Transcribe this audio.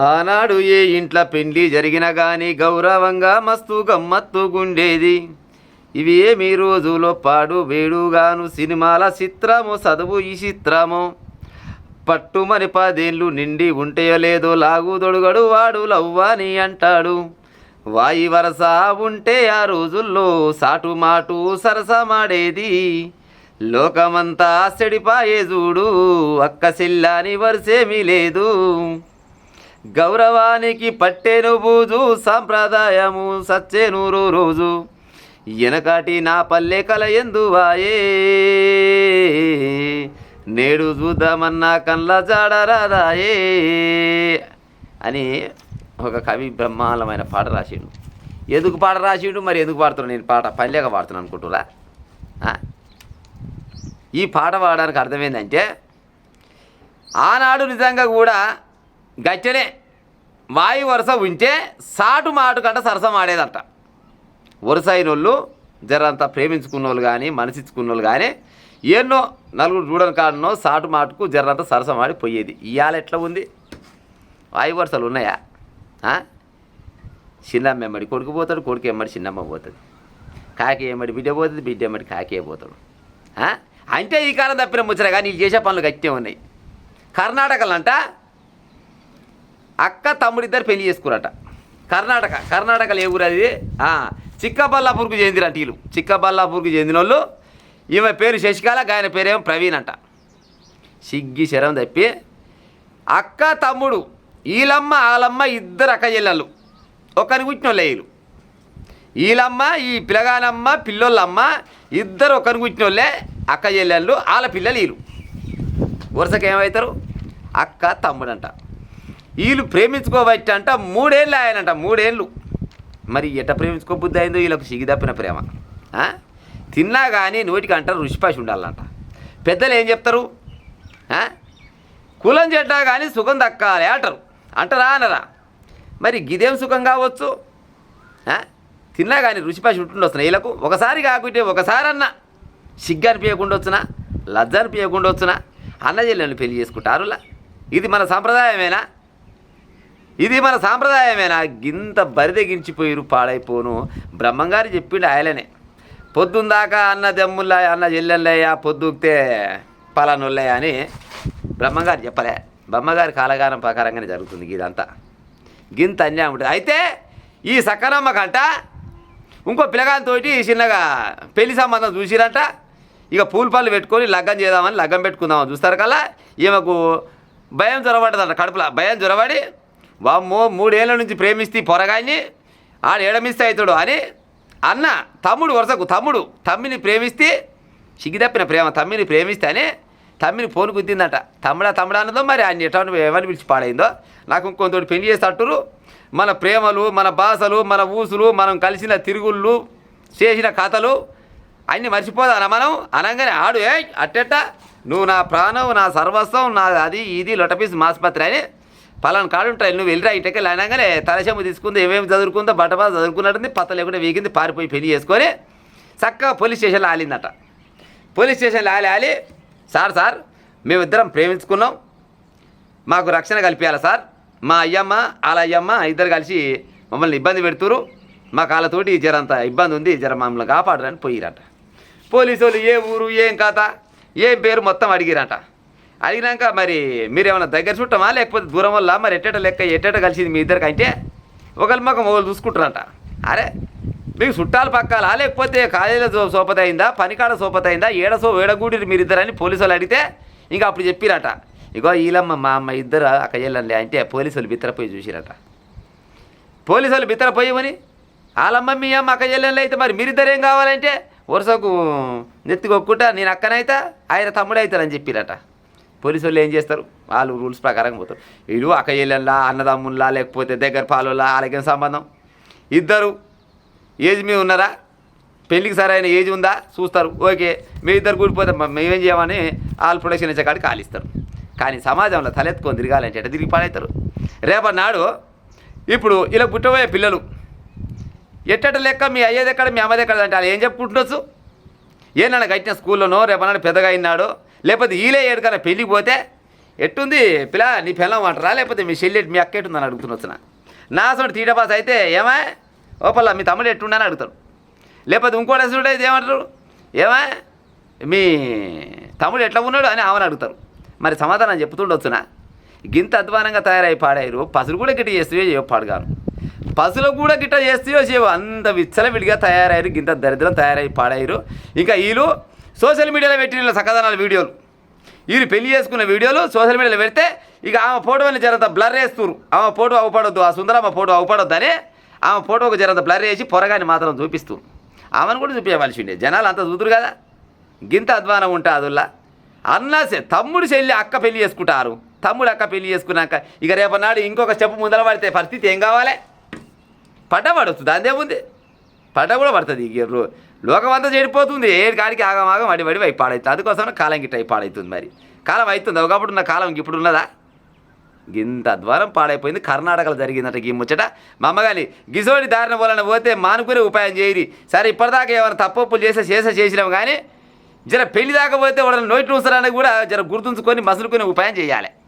ఆనాడు ఏ ఇంట్లో పెండ్లి జరిగిన గాని గౌరవంగా మస్తు గమ్మత్తుగుండేది. ఇవి ఏమి రోజులో పాడు వేడుగాను సినిమాల చిత్రము చదువు ఈ చిత్రము. పట్టుమని 10 ఏళ్ళు నిండి ఉంటేయో లేదో లాగుదొడుగడు వాడు లవ్వాని అంటాడు. వాయి వరస ఉంటే ఆ రోజుల్లో సాటు మాటు సరసమాడేది. లోకమంతా చెడిపాయే చూడు అక్క చెల్లాని వరసేమీ లేదు. గౌరవానికి పట్టేను బూజు సాంప్రదాయము సచ్చేను రోజు. ఎనకాటి నా పల్లె కల ఎందువాయే నేడు చూద్దామన్నా కళ్ళ జాడరాదాయే అని ఒక కవి బ్రహ్మాండమైన పాట రాసిండు. ఎందుకు పాట రాసిండు మరి ఎందుకు పాడుతున్నాను నేను పాట పల్లెగా పాడుతున్నాను అనుకుంటురా. ఈ పాట పాడడానికి అర్థమైందంటే ఆనాడు నిజంగా కూడా గచ్చనే వాయు వరుస ఉంటే సాటు మాటు కంట సరసం ఆడేదంట. వరుస అయిన వాళ్ళు జరంతా ప్రేమించుకున్న వాళ్ళు కానీ మనసిచ్చుకున్న వాళ్ళు కానీ ఎన్నో నలుగురు చూడని కాడనో సాటు మాటుకు జరంతా సరసం ఆడి పోయేది. ఇవాళ ఎట్లా ఉంది? వాయు వరుసలు ఉన్నాయా? చిన్నమ్మ ఎమ్మడి కొడుకు పోతాడు, కొడుకు ఎమ్మడి చిన్నమ్మ పోతుంది, కాకి ఎమ్మడి బిడ్డ పోతుంది, బిడ్డ ఎమ్మడి కాకే పోతాడు. అంటే ఈ కాలం తప్పిన ముచ్చరా కానీ నీకు చేసే పనులు గట్టే ఉన్నాయి. కర్ణాటకలంట అక్క తమ్ముడిద్దరు పెళ్లి చేసుకురట. కర్ణాటకలో ఏ ఊరు అది? చిక్కబల్లాపూర్కు చెందిరంట వీళ్ళు. చిక్కబల్లాపూర్కు చెందిన వాళ్ళు. ఈమె పేరు శశికళ, ఆయన పేరేమో ప్రవీణ్ అంట. సిగ్గి శరం తప్పి అక్క తమ్ముడు వీళ్ళమ్మ వాళ్ళమ్మ ఇద్దరు అక్క చెల్లెళ్ళు ఒకరిని కూర్చున్న వాళ్ళే వీళ్ళు. వీళ్ళమ్మ ఈ పిల్లగానమ్మ పిల్లోళ్ళమ్మ ఇద్దరు ఒకరిని కూర్చున్న వాళ్ళే అక్క చెల్లెళ్ళు. వాళ్ళ పిల్లలు వీళ్ళు వరుసకి ఏమవుతారు? అక్క తమ్ముడు అంట. వీళ్ళు ప్రేమించుకోబట్టి అంట 3 ఏళ్ళు ఆయనంట. 3 ఏళ్ళు. మరి ఎట్ట ప్రేమించుకోబుద్ధి అయిందో వీళ్ళకు సిగిదప్పిన ప్రేమ. తిన్నా కానీ నోటికి అంటారు రుచిపాసి ఉండాలంట. పెద్దలు ఏం చెప్తారు? కులం చెడ్డా కానీ సుఖం దక్కాలి అంటారా అనరా? మరి గిదేం సుఖం కావచ్చు? తిన్నా కానీ రుచిపాసి ఉంటుండొచ్చునా వీళ్ళకు? ఒకసారి కాకుంటే ఒకసారి అన్న సిగ్గు అనిపించకుండా వచ్చునా, లజ్జ అనిపించకుండా వచ్చునా అన్న చెల్లెళ్ళు పెళ్లి చేసుకుంటారులా? ఇది మన సాంప్రదాయమేనా? గింత బరిదెగించిపోయిరు పాడైపోను. బ్రహ్మంగారు చెప్పిండు ఆయననే. పొద్దుందాకా అన్న దమ్ముల్లా అన్న చెల్లెళ్ళయ్యా పొద్దుకితే పలానొల్లయ్యా అని బ్రహ్మంగారు చెప్పలే. బ్రహ్మగారి కాలగానం ప్రకారంగానే జరుగుతుంది ఇదంతా. గింత అన్యాయం ఉంటుంది. అయితే ఈ సక్కనమ్మ కంట ఇంకో పిల్లగానితోటి చిన్నగా పెళ్లి సంబంధం చూసిరంట. ఇక పూల పళ్ళు పెట్టుకొని లగ్గం చేద్దామని లగ్గం పెట్టుకుందామని చూస్తారు కల్లా ఈమెకు భయం జ్వరపడ్డదంట. కడుపులో భయం జ్వరపడి వామ్మో 3 ఏళ్ళ నుంచి ప్రేమిస్తే పొరగాన్ని ఆడు ఏడమిస్తే అవుతాడు అని అన్న తమ్ముడు వరుసకు తమ్మిని ప్రేమిస్తే సిగ్గిదప్పిన ప్రేమ తమ్మిని ప్రేమిస్తే అని తమ్మిని ఫోన్ గుద్దిందంట. తమ్ముడా అన్నదో మరి ఆయన ఎటువంటి ఎవరిని పిలిచి పాడైందో నాకు ఇంకొంతోటి పెళ్లి చేసి అట్టురు. మన ప్రేమలు, మన భాషలు, మన ఊసులు, మనం కలిసిన తిరుగుళ్ళు, చేసిన కథలు అన్నీ మర్చిపోదానా మనం అనగానే ఆడు అట్టెట్ట నువ్వు నా ప్రాణం, నా సర్వస్వం, నా అది ఇది లొటపీస్ ఆసుపత్రి అని పలానా కాడు ఉంటాయి, నువ్వు వెళ్ళిరా ఇటకెళ్ళి అనగానే తలశము తీసుకుంది, ఏమేమి చదువుకుందో బట్టబాద చదువుకున్నట్టుంది, పత్త లేకుండా వీగింది, పారిపోయి పెళ్లి చేసుకొని చక్కగా పోలీస్ స్టేషన్లో ఆలిందట. పోలీస్ స్టేషన్లో ఆలి సార్ మేమిద్దరం ప్రేమించుకున్నాం, మాకు రక్షణ కల్పించాలి సార్, మా అయ్యమ్మ వాళ్ళ అయ్యమ్మ ఇద్దరు కలిసి మమ్మల్ని ఇబ్బంది పెడుతురు, మాకు వాళ్ళతోటి జరంత ఇబ్బంది ఉంది, జర మమ్మల్ని కాపాడరని పోయిరట. పోలీసు వాళ్ళు ఏ ఊరు ఏం కథ ఏం పేరు మొత్తం అడిగిరంట. అడిగినాక మరి మీరేమన్నా దగ్గర చుట్టమా లేకపోతే దూరం వల్ల మరి ఎట్టేట కలిసింది మీ ఇద్దరికి అంటే ఒకరి మొక్క ఒకరు చూసుకుంటారంట. అరే మీకు చుట్టాలు పక్కాలా లేకపోతే కాలేజీలో సోపత అయిందా, పనికాడ సోపత అయిందా, ఏడగూడి మీరిద్దరని పోలీసు వాళ్ళు అడిగితే ఇంకా అప్పుడు చెప్పిరట, ఇగో వీళ్ళమ్మ మా అమ్మ ఇద్దరు అక్క చెల్లెళ్ళే అంటే పోలీసు వాళ్ళు బిత్తరపోయి చూసిరట. పోలీసు వాళ్ళు బిత్తరపోయమని వాళ్ళమ్మ మీ అమ్మ అక్క చెల్లెళ్ళు అయితే మరి మీరిద్దరేం కావాలంటే వరుసకు నెత్తికొక్కుంటా నేను అక్కనైతా ఆయన తమ్ముడు అవుతారని చెప్పిరట. పోలీసు వాళ్ళు ఏం చేస్తారు? వాళ్ళు రూల్స్ ప్రకారం పోతారు. వీళ్ళు అక్క చెల్లెళ్ళ అన్నదమ్ముల్లా లేకపోతే దగ్గర పాలోళ్ళ వాళ్ళకేం సంబంధం? ఇద్దరు ఏజ్ మీద ఉన్నారా, పెళ్ళికి సరైన ఏజ్ ఉందా చూస్తారు, ఓకే మీ ఇద్దరు కూడిపోతే మేమేం చేయమని వాళ్ళు ప్రొడక్షన్ ఇచ్చే కాడికి కాలిస్తారు. కానీ సమాజంలో తలెత్తుకొని తిరగాలంటే ఎట్లా తిరిగి పాడవుతారు? రేపటి నాడు ఇప్పుడు ఇలా పుట్టబోయే పిల్లలు ఎట్టట లెక్క మీ అయ్యేది ఎక్కడ మీ అమ్మది ఎక్కడ అంటే వాళ్ళు ఏం చెప్పుకుంటుండొచ్చు? ఏనన్నా కట్టిన స్కూల్లోనో రేపన్నాడు పెద్దగా అయినాడు లేకపోతే వీలే ఏడుకన్నా పెళ్ళికి పోతే ఎట్టుంది పిల్ల నీ పిల్లం అంటారా లేకపోతే మీ చెల్లి మీ అక్క ఎట్టుందని అడుగుతున్నా నా అసలు తీటపాస్ అయితే ఏమా ఓపల్లా మీ తమ్ముడు ఎట్టుండని అడుగుతాడు లేకపోతే ఇంకోటి అసలు అయితే ఏమంటారు ఏమా మీ తమ్ముడు ఎట్లా ఉన్నాడు అని ఆమెను అడుగుతారు మరి సమాధానం చెప్తుండొచ్చునా గింత అధ్వానంగా తయారై పాడారు పసులు కూడా గిట్ట చేస్తూ పాడుగాను పసులు కూడా గిట్ట చేస్తూ చేయవు అంత విచ్చలవిడిగా తయారయ్యారు గింత దరిద్రం తయారై పాడారు ఇంకా వీళ్ళు సోషల్ మీడియాలో పెట్టిన సకదానాల వీడియోలు వీరు పెళ్లి చేసుకున్న వీడియోలు సోషల్ మీడియాలో పెడితే ఇక ఆమె ఫోటోని జరంత బ్లర్ వేస్తున్నారు ఆమె ఫోటో అవపడొద్దు ఆ సుందరమ్మ ఫోటో అవపడొద్దు అని ఆమె ఫోటోకు జరంత బ్లర్ వేసి పొరగాని మాత్రం చూపిస్తూ ఆమెను కూడా చూపించవలసి ఉండే జనాలు అంతా చూతురు కదా గింత అధ్వానం ఉంటా అదుల్లా అన్నాసే తమ్ముడు చెల్లి అక్క పెళ్లి చేసుకుంటారు తమ్ముడు అక్క పెళ్లి చేసుకున్నాక ఇక రేపన్నాడు ఇంకొక స్టెప్ ముందర పడితే పరిస్థితి ఏం కావాలి పడ్డ పడవచ్చు దాందేముంది పడ్డ కూడా పడుతుంది ఇక లోకం అంతా చెడిపోతుంది ఏడు కాడికి ఆగమాగం వడి అయి పాడవుతుంది అందుకోసం కాలం గిట్ట అయి పాడవుతుంది మరి కాలం అవుతుంది ఒకప్పుడు ఉన్న కాలం ఇప్పుడు ఉన్నదా గింత అధ్వానం పాడైపోయింది కర్ణాటకలో జరిగిందట ఈ ముచ్చట మా అమ్మగాని గిసోడి దారిన పోలని పోతే మానుకునే ఉపాయం చేయరి సరే ఇప్పటిదాకా ఏమైనా తప్పప్పులు చేసినాం కానీ జర పెళ్లి దాకా పోతే వాడు నోటి చూస్తారని కూడా జర గుర్తుంచుకొని మసులుకునే ఉపాయం చేయాలి